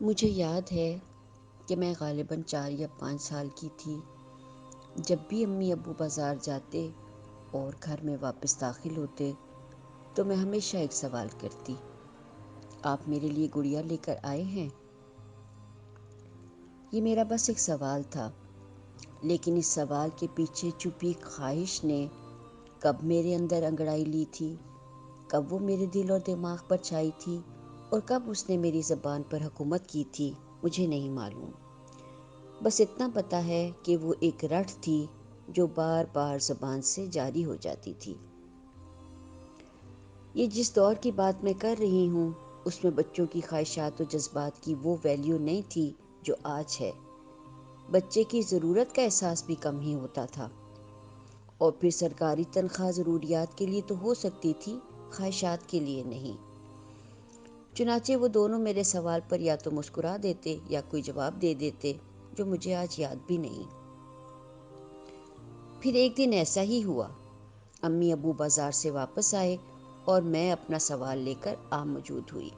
مجھے یاد ہے کہ میں غالباً 4 یا 5 سال کی تھی جب بھی امی ابو بازار جاتے اور گھر میں واپس داخل ہوتے تو میں ہمیشہ ایک سوال کرتی، آپ میرے لیے گڑیا لے کر آئے ہیں؟ یہ میرا بس ایک سوال تھا، لیکن اس سوال کے پیچھے چھپی خواہش نے کب میرے اندر انگڑائی لی تھی، کب وہ میرے دل اور دماغ پر چھائی تھی اور کب اس نے میری زبان پر حکومت کی تھی، مجھے نہیں معلوم۔ بس اتنا پتہ ہے کہ وہ ایک رٹھ تھی جو بار بار زبان سے جاری ہو جاتی تھی۔ یہ جس دور کی بات میں کر رہی ہوں اس میں بچوں کی خواہشات و جذبات کی وہ ویلیو نہیں تھی جو آج ہے۔ بچے کی ضرورت کا احساس بھی کم ہی ہوتا تھا، اور پھر سرکاری تنخواہ ضروریات کے لیے تو ہو سکتی تھی، خواہشات کے لیے نہیں۔ چنانچہ وہ دونوں میرے سوال پر یا تو مسکرا دیتے یا کوئی جواب دے دیتے جو مجھے آج یاد بھی نہیں۔ پھر ایک دن ایسا ہی ہوا، امی ابو بازار سے واپس آئے اور میں اپنا سوال لے کر موجود ہوئی،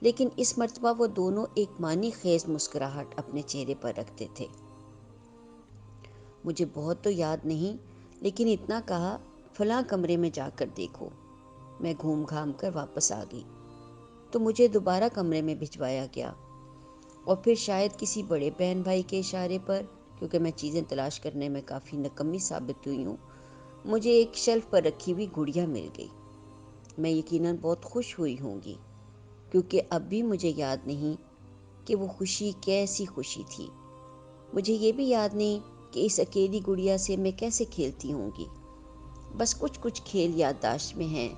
لیکن اس مرتبہ وہ دونوں ایک معنی خیز مسکراہٹ اپنے چہرے پر رکھتے تھے۔ مجھے بہت تو یاد نہیں، لیکن اتنا کہا، فلاں کمرے میں جا کر دیکھو۔ میں گھوم گھام کر واپس آ گئی تو مجھے دوبارہ کمرے میں بھجوایا گیا، اور پھر شاید کسی بڑے بہن بھائی کے اشارے پر، کیونکہ میں چیزیں تلاش کرنے میں کافی ناکامی ثابت ہوئی ہوں، مجھے ایک شیلف پر رکھی ہوئی گڑیا مل گئی۔ میں یقیناً بہت خوش ہوئی ہوں گی، کیونکہ اب بھی مجھے یاد نہیں کہ وہ خوشی کیسی خوشی تھی۔ مجھے یہ بھی یاد نہیں کہ اس اکیلی گڑیا سے میں کیسے کھیلتی ہوں گی۔ بس کچھ کھیل یادداشت میں ہیں،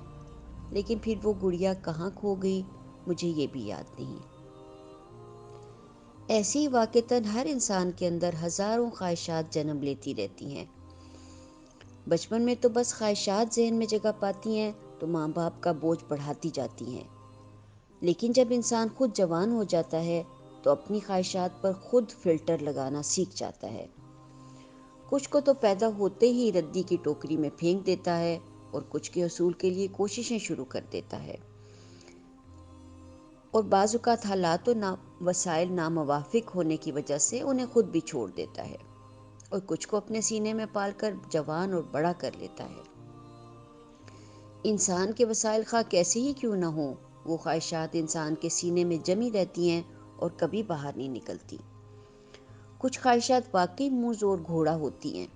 لیکن پھر وہ گڑیا کہاں کھو گئی مجھے یہ بھی یاد نہیں۔ ایسی واقعتاً ہر انسان کے اندر ہزاروں خواہشات جنم لیتی رہتی ہیں۔ بچپن میں تو بس خواہشات ذہن میں جگہ پاتی ہیں تو ماں باپ کا بوجھ بڑھاتی جاتی ہیں، لیکن جب انسان خود جوان ہو جاتا ہے تو اپنی خواہشات پر خود فلٹر لگانا سیکھ جاتا ہے۔ کچھ کو تو پیدا ہوتے ہی ردی کی ٹوکری میں پھینک دیتا ہے، اور کچھ کے حصول کے لیے کوششیں شروع کر دیتا ہے، اور بعض اوقات حالات و وسائل ناموافق ہونے کی وجہ سے انہیں خود بھی چھوڑ دیتا ہے، اور کچھ کو اپنے سینے میں پال کر جوان اور بڑا کر لیتا ہے۔ انسان کے وسائل خواہ کیسے ہی کیوں نہ ہوں، وہ خواہشات انسان کے سینے میں جمی رہتی ہیں اور کبھی باہر نہیں نکلتی۔ کچھ خواہشات واقعی منہ زور گھوڑا ہوتی ہیں،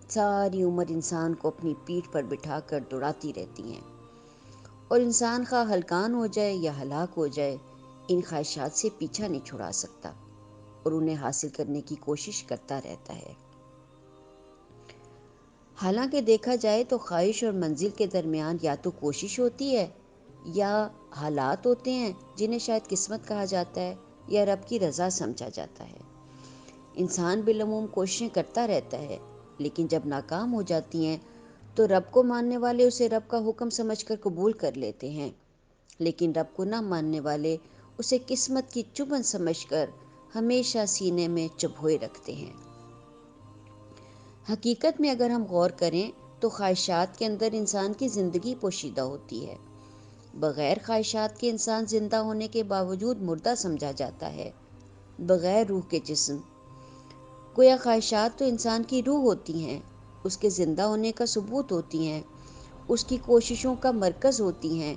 ساری عمر انسان کو اپنی پیٹھ پر بٹھا کر دوڑاتی رہتی ہیں، اور انسان خواہ ہلکان ہو جائے یا ہلاک ہو جائے، ان خواہشات سے پیچھا نہیں چھڑا سکتا اور انہیں حاصل کرنے کی کوشش کرتا رہتا ہے۔ حالانکہ دیکھا جائے تو خواہش اور منزل کے درمیان یا تو کوشش ہوتی ہے یا حالات ہوتے ہیں جنہیں شاید قسمت کہا جاتا ہے یا رب کی رضا سمجھا جاتا ہے۔ انسان بالعموم کوششیں کرتا رہتا ہے، لیکن جب ناکام ہو جاتی ہیں تو رب کو ماننے والے اسے رب کا حکم سمجھ کر قبول کر لیتے ہیں، لیکن رب کو نہ ماننے والے اسے قسمت کی چبھن سمجھ کر ہمیشہ سینے میں چبھوئے رکھتے ہیں۔ حقیقت میں اگر ہم غور کریں تو خواہشات کے اندر انسان کی زندگی پوشیدہ ہوتی ہے۔ بغیر خواہشات کے انسان زندہ ہونے کے باوجود مردہ سمجھا جاتا ہے، بغیر روح کے جسم۔ گویا خواہشات تو انسان کی روح ہوتی ہیں، اس کے زندہ ہونے کا ثبوت ہوتی ہیں، اس کی کوششوں کا مرکز ہوتی ہیں۔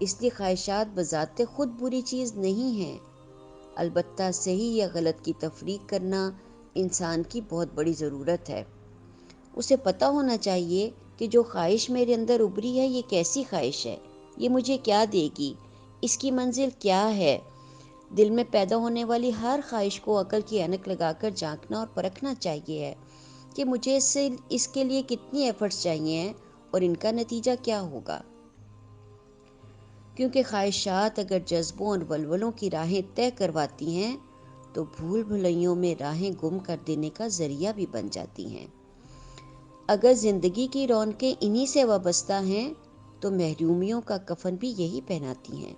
اس لیے خواہشات بذات خود بری چیز نہیں ہیں، البتہ صحیح یا غلط کی تفریق کرنا انسان کی بہت بڑی ضرورت ہے۔ اسے پتہ ہونا چاہیے کہ جو خواہش میرے اندر ابھری ہے یہ کیسی خواہش ہے، یہ مجھے کیا دے گی، اس کی منزل کیا ہے۔ دل میں پیدا ہونے والی ہر خواہش کو عقل کی اینک لگا کر جھانکنا اور پرکھنا چاہیے ہے کہ مجھے اس کے لیے کتنی ایفرٹس چاہیے ہیں اور ان کا نتیجہ کیا ہوگا۔ کیونکہ خواہشات اگر جذبوں اور ولولوں کی راہیں طے کرواتی ہیں تو بھول بھلائیوں میں راہیں گم کر دینے کا ذریعہ بھی بن جاتی ہیں۔ اگر زندگی کی رونقیں انہی سے وابستہ ہیں تو محرومیوں کا کفن بھی یہی پہناتی ہیں۔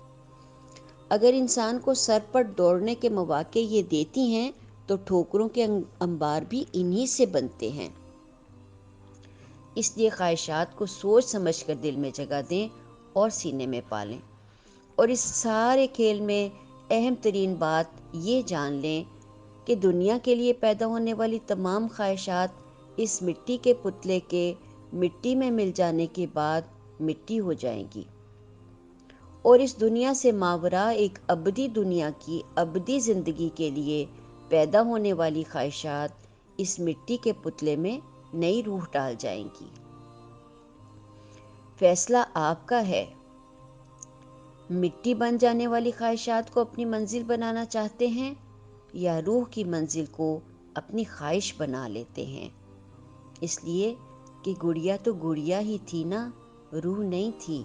اگر انسان کو سر پر دوڑنے کے مواقع یہ دیتی ہیں تو ٹھوکروں کے انبار بھی انہی سے بنتے ہیں۔ اس لیے خواہشات کو سوچ سمجھ کر دل میں جگہ دیں اور سینے میں پالیں، اور اس سارے کھیل میں اہم ترین بات یہ جان لیں کہ دنیا کے لیے پیدا ہونے والی تمام خواہشات اس مٹی کے پتلے کے مٹی میں مل جانے کے بعد مٹی ہو جائیں گی، اور اس دنیا سے ماوراء ایک ابدی دنیا کی ابدی زندگی کے لیے پیدا ہونے والی خواہشات اس مٹی کے پتلے میں نئی روح ڈال جائیں گی۔ فیصلہ آپ کا ہے۔ مٹی بن جانے والی خواہشات کو اپنی منزل بنانا چاہتے ہیں یا روح کی منزل کو اپنی خواہش بنا لیتے ہیں؟ اس لیے کہ گڑیا تو گڑیا ہی تھی نا، روح نہیں تھی۔